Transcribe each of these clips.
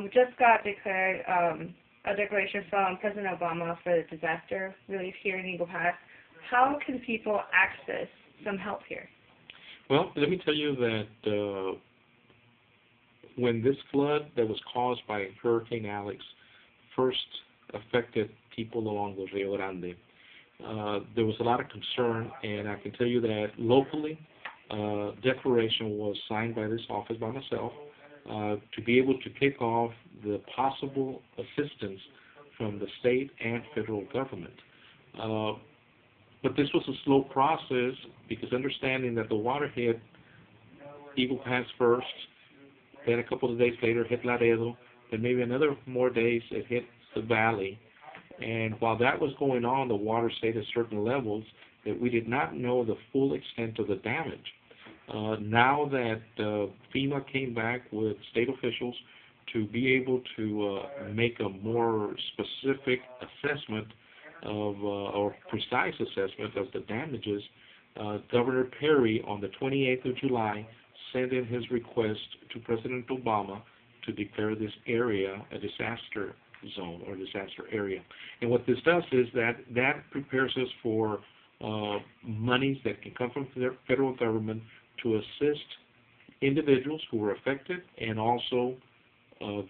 We just got declared a declaration from President Obama for the disaster relief here in Eagle Pass. How can people access some help here? Well, let me tell you that when this flood that was caused by Hurricane Alex first affected people along the Rio Grande, there was a lot of concern, and I can tell you that locally, declaration was signed by this office by myself to be able to kick off the possible assistance from the state and federal government. But this was a slow process because understanding that the water hit Eagle Pass first, then a couple of days later hit Laredo, then maybe another more days it hit the valley. And while that was going on, the water stayed at certain levels that we did not know the full extent of the damage. Now that FEMA came back with state officials to be able to make a more specific assessment of, or precise assessment of the damages, Governor Perry on the 28th of July sent in his request to President Obama to declare this area a disaster zone or disaster area. And what this does is that prepares us for monies that can come from the federal government to assist individuals who were affected and also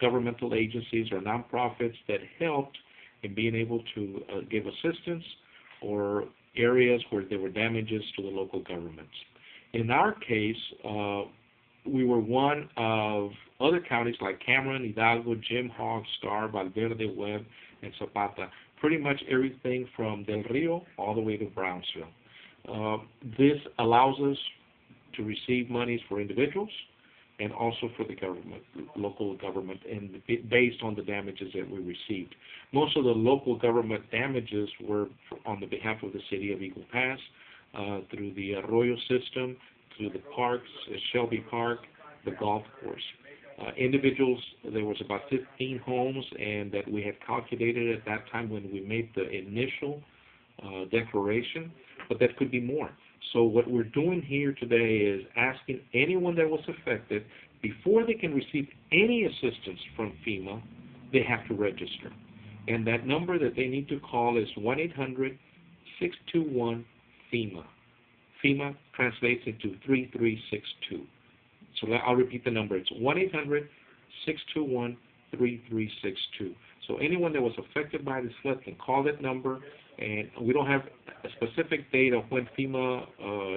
governmental agencies or nonprofits that helped in being able to give assistance or areas where there were damages to the local governments. In our case, we were one of other counties like Cameron, Hidalgo, Jim Hogg, Star, Valverde, Webb, and Zapata, pretty much everything from Del Rio all the way to Brownsville. This allows us to receive monies for individuals and also for the government, local government, and based on the damages that we received. Most of the local government damages were on the behalf of the city of Eagle Pass, through the Arroyo system, through the parks, Shelby Park, the golf course. Individuals, there was about 15 homes, and that we had calculated at that time when we made the initial declaration, but that could be more. So what we're doing here today is asking anyone that was affected, before they can receive any assistance from FEMA, they have to register. And that number that they need to call is 1-800-621-FEMA. FEMA translates into 3362. So I'll repeat the number. It's 1-800-621-3362. So anyone that was affected by this flood can call that number, and we don't have a specific date of when FEMA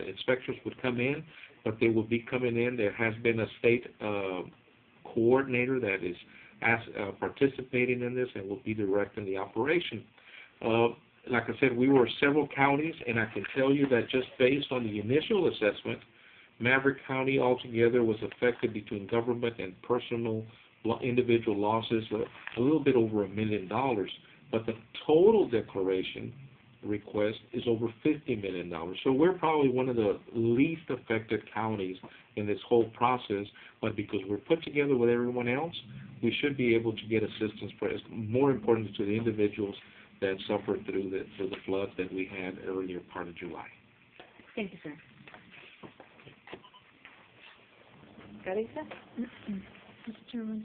inspectors would come in, but they will be coming in. There has been a state coordinator that is participating in this and will be directing the operation. Like I said, we were several counties, and I can tell you that just based on the initial assessment, Maverick County altogether was affected between government and personal individual losses a little bit over $1 million. But the total declaration request is over $50 million. So we're probably one of the least affected counties in this whole process, but because we're put together with everyone else, we should be able to get assistance for, more importantly, to the individuals that suffered through the flood that we had earlier part of July. Thank you, sir. Carissa? Mr.